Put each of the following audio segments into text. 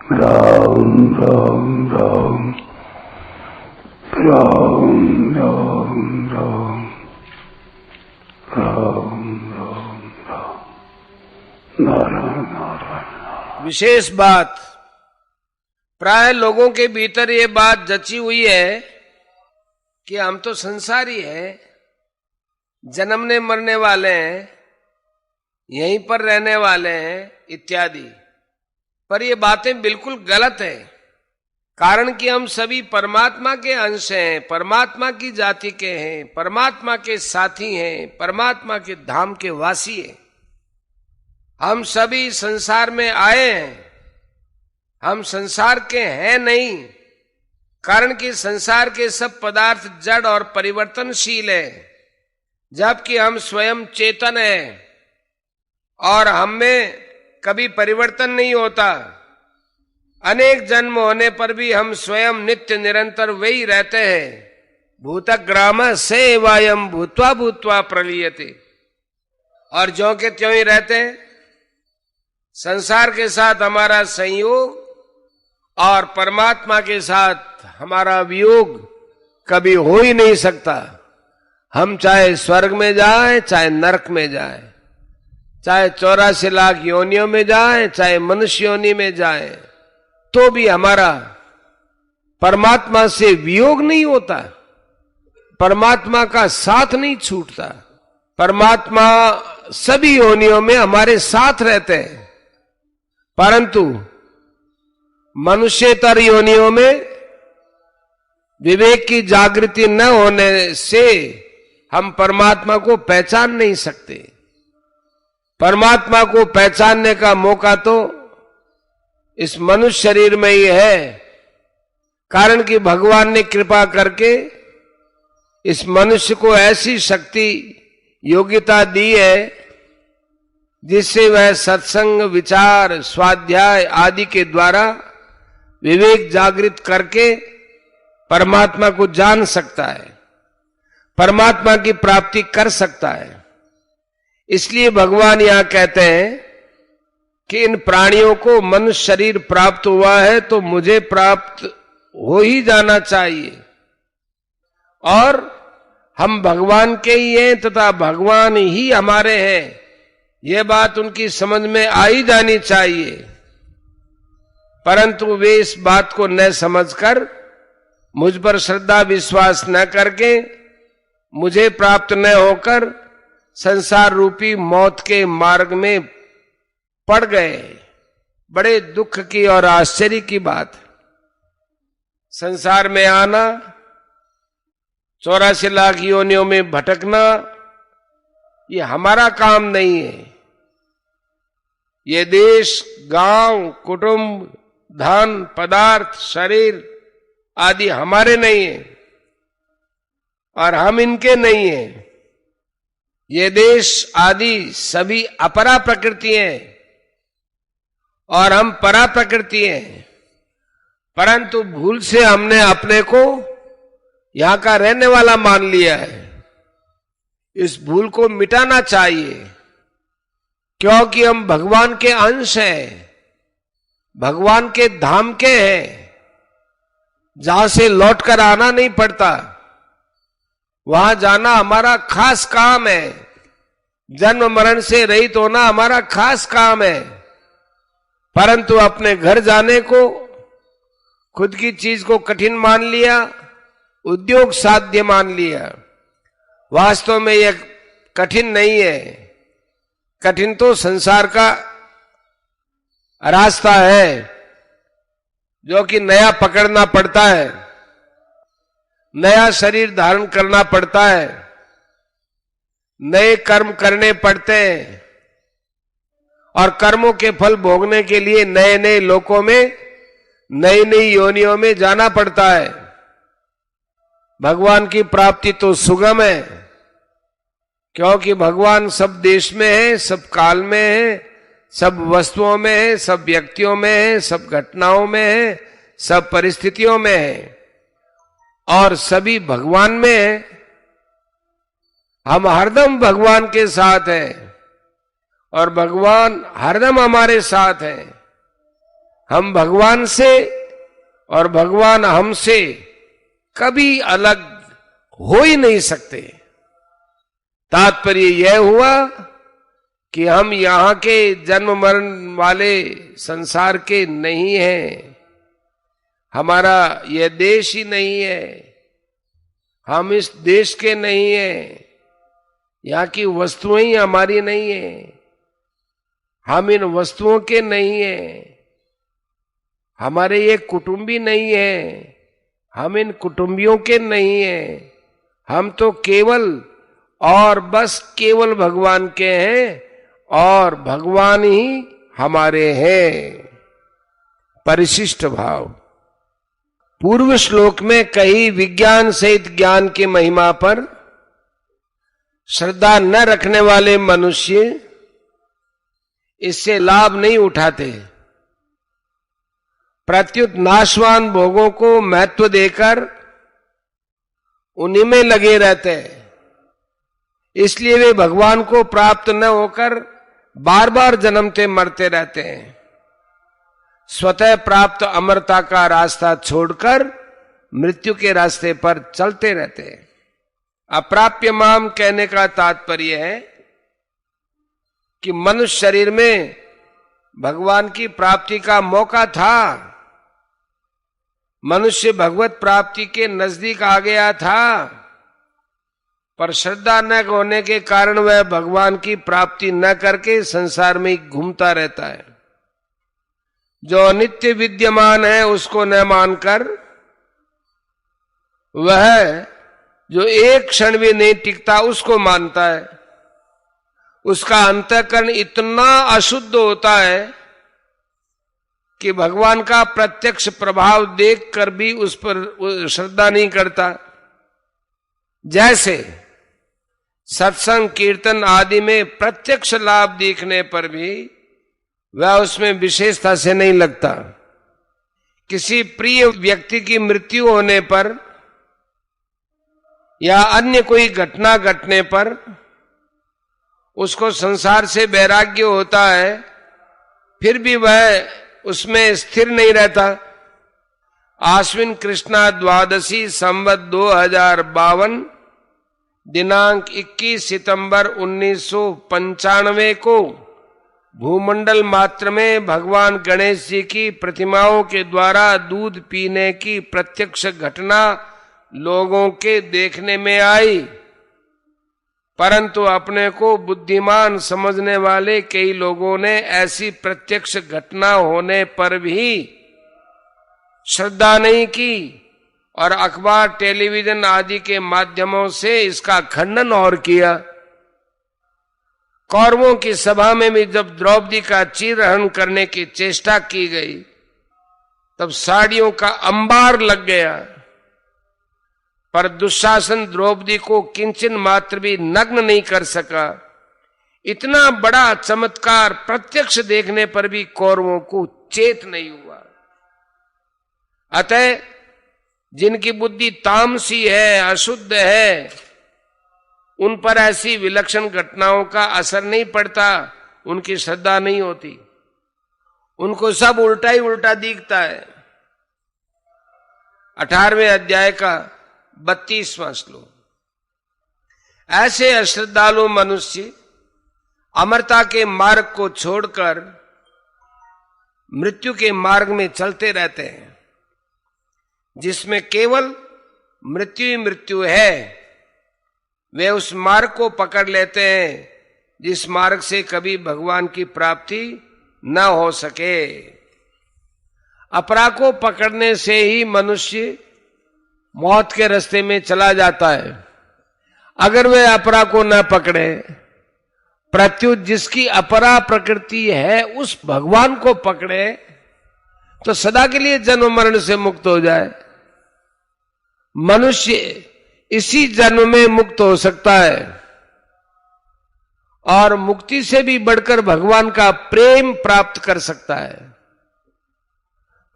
राम राम राम राम राम राम राम राम राम नारायण नारायण। विशेष बात, प्राय लोगों के भीतर ये बात जची हुई है कि हम तो संसारी हैं, जन्मने मरने वाले हैं, यहीं पर रहने वाले हैं इत्यादि। पर ये बातें बिल्कुल गलत है। कारण कि हम सभी परमात्मा के अंश हैं, परमात्मा की जाति के हैं, परमात्मा के साथी हैं, परमात्मा के धाम के वासी हैं। हम सभी संसार में आए हैं, हम संसार के हैं नहीं। कारण कि संसार के सब पदार्थ जड़ और परिवर्तनशील है, जबकि हम स्वयं चेतन हैं और हम में कभी परिवर्तन नहीं होता। अनेक जन्म होने पर भी हम स्वयं नित्य निरंतर वही रहते हैं। भूतग्राम से वायम भूत्वा भूत्वा प्रलीयते, और ज्यों के त्यों ही रहते हैं। संसार के साथ हमारा संयोग और परमात्मा के साथ हमारा वियोग कभी हो ही नहीं सकता। हम चाहे स्वर्ग में जाएं, चाहे नरक में जाएं, चाहे 84 लाख योनियों में जाएं, चाहे मनुष्य योनि में जाएं, तो भी हमारा परमात्मा से वियोग नहीं होता, परमात्मा का साथ नहीं छूटता। परमात्मा सभी योनियों में हमारे साथ रहते हैं, परंतु मनुष्यतर योनियों में विवेक की जागृति न होने से हम परमात्मा को पहचान नहीं सकते। परमात्मा को पहचानने का मौका तो इस मनुष्य शरीर में ही है। कारण कि भगवान ने कृपा करके इस मनुष्य को ऐसी शक्ति योग्यता दी है जिससे वह सत्संग, विचार, स्वाध्याय आदि के द्वारा विवेक जागृत करके परमात्मा को जान सकता है, परमात्मा की प्राप्ति कर सकता है। इसलिए भगवान यहां कहते हैं कि इन प्राणियों को मनुष्य शरीर प्राप्त हुआ है तो मुझे प्राप्त हो ही जाना चाहिए, और हम भगवान के ही हैं तथा भगवान ही हमारे हैं, यह बात उनकी समझ में आ ही जानी चाहिए। परंतु वे इस बात को न समझकर, मुझ पर श्रद्धा विश्वास न करके, मुझे प्राप्त न होकर संसार रूपी मौत के मार्ग में पड़ गए। बड़े दुख की और आश्चर्य की बात। संसार में आना, 84 लाख योनियों में भटकना, ये हमारा काम नहीं है। ये देश, गांव, कुटुंब, धन, पदार्थ, शरीर आदि हमारे नहीं है और हम इनके नहीं हैं। ये देश आदि सभी अपरा प्रकृति हैं और हम परा प्रकृति हैं। परंतु भूल से हमने अपने को यहां का रहने वाला मान लिया है। इस भूल को मिटाना चाहिए, क्योंकि हम भगवान के अंश हैं, भगवान के धाम के हैं, जहां से लौटकर आना नहीं पड़ता। वहां जाना हमारा खास काम है। जन्म मरण से रहित होना हमारा खास काम है। परंतु अपने घर जाने को, खुद की चीज को कठिन मान लिया, उद्योग साध्य मान लिया। वास्तव में यह कठिन नहीं है। कठिन तो संसार का रास्ता है, जो कि नया पकड़ना पड़ता है, नया शरीर धारण करना पड़ता है, नए कर्म करने पड़ते हैं और कर्मों के फल भोगने के लिए नए नए लोकों में, नई नई योनियों में जाना पड़ता है। भगवान की प्राप्ति तो सुगम है, क्योंकि भगवान सब देश में है, सब काल में है, सब वस्तुओं में है, सब व्यक्तियों में है, सब घटनाओं में है, सब परिस्थितियों में है और सभी भगवान में है। हम हरदम भगवान के साथ हैं और भगवान हरदम हमारे साथ हैं। हम भगवान से और भगवान हमसे कभी अलग हो ही नहीं सकते। तात्पर्य यह हुआ कि हम यहां के जन्म मरण वाले संसार के नहीं हैं, हमारा यह देश ही नहीं है, हम इस देश के नहीं हैं, यहाँ की वस्तुएं ही हमारी नहीं है, हम इन वस्तुओं के नहीं हैं, हमारे ये कुटुंबी नहीं है, हम इन कुटुंबियों के नहीं हैं, हम तो केवल और बस केवल भगवान के हैं और भगवान ही हमारे हैं। परिशिष्ट भाव। पूर्व श्लोक में कही विज्ञान सहित ज्ञान की महिमा पर श्रद्धा न रखने वाले मनुष्य इससे लाभ नहीं उठाते, प्रत्युत नाशवान भोगों को महत्व देकर उन्हीं में लगे रहते हैं। इसलिए वे भगवान को प्राप्त न होकर बार बार जन्मते मरते रहते हैं। स्वतः प्राप्त अमरता का रास्ता छोड़कर मृत्यु के रास्ते पर चलते रहते हैं। अप्राप्य माम कहने का तात्पर्य है कि मनुष्य शरीर में भगवान की प्राप्ति का मौका था, मनुष्य भगवत प्राप्ति के नजदीक आ गया था, पर श्रद्धा न होने के कारण वह भगवान की प्राप्ति न करके संसार में ही घूमता रहता है। जो अनित्य विद्यमान है उसको न मानकर वह जो एक क्षण भी नहीं टिकता उसको मानता है। उसका अंतःकरण इतना अशुद्ध होता है कि भगवान का प्रत्यक्ष प्रभाव देखकर भी उस पर श्रद्धा नहीं करता। जैसे सत्संग कीर्तन आदि में प्रत्यक्ष लाभ देखने पर भी वह उसमें विशेषता से नहीं लगता। किसी प्रिय व्यक्ति की मृत्यु होने पर या अन्य कोई घटना घटने पर उसको संसार से वैराग्य होता है, फिर भी वह उसमें स्थिर नहीं रहता। आश्विन कृष्णा द्वादशी संवत 2052 दिनांक 21 सितंबर 1995 को भूमंडल मात्र में भगवान गणेश जी की प्रतिमाओं के द्वारा दूध पीने की प्रत्यक्ष घटना लोगों के देखने में आई, परंतु अपने को बुद्धिमान समझने वाले कई लोगों ने ऐसी प्रत्यक्ष घटना होने पर भी श्रद्धा नहीं की और अखबार टेलीविजन आदि के माध्यमों से इसका खंडन और किया। कौरवों की सभा में भी जब द्रौपदी का चीरहरण करने की चेष्टा की गई तब साड़ियों का अंबार लग गया, पर दुशासन द्रौपदी को किंचन मात्र भी नग्न नहीं कर सका। इतना बड़ा चमत्कार प्रत्यक्ष देखने पर भी कौरवों को चेत नहीं हुआ। अतः जिनकी बुद्धि तामसी है, अशुद्ध है, उन पर ऐसी विलक्षण घटनाओं का असर नहीं पड़ता, उनकी श्रद्धा नहीं होती, उनको सब उल्टा ही उल्टा दिखता है। 18वें अध्याय का 32वां श्लोक। ऐसे अश्रद्धालु मनुष्य अमरता के मार्ग को छोड़कर मृत्यु के मार्ग में चलते रहते हैं, जिसमें केवल मृत्यु ही मृत्यु है। वे उस मार्ग को पकड़ लेते हैं जिस मार्ग से कभी भगवान की प्राप्ति न हो सके। अपरा को पकड़ने से ही मनुष्य मौत के रास्ते में चला जाता है। अगर वे अपरा को न पकड़े, प्रत्युत जिसकी अपरा प्रकृति है उस भगवान को पकड़े, तो सदा के लिए जन्म मरण से मुक्त हो जाए। मनुष्य इसी जन्म में मुक्त हो सकता है और मुक्ति से भी बढ़कर भगवान का प्रेम प्राप्त कर सकता है,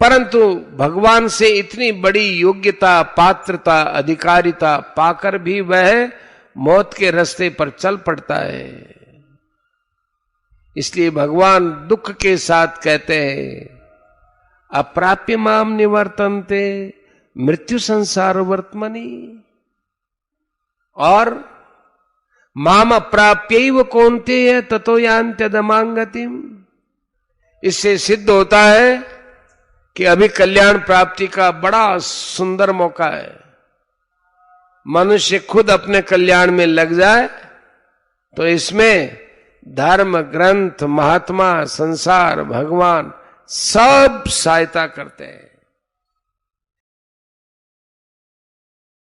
परंतु भगवान से इतनी बड़ी योग्यता, पात्रता, अधिकारिता पाकर भी वह मौत के रास्ते पर चल पड़ता है। इसलिए भगवान दुख के साथ कहते हैं, अप्राप्य माम निवर्तन्ते मृत्यु संसार वर्तमनि, और माम अप्राप्यैव कौन्तेय ततो यान्त्यधमां गतिम। इससे सिद्ध होता है कि अभी कल्याण प्राप्ति का बड़ा सुंदर मौका है। मनुष्य खुद अपने कल्याण में लग जाए तो इसमें धर्म, ग्रंथ, महात्मा, संसार, भगवान सब सहायता करते हैं।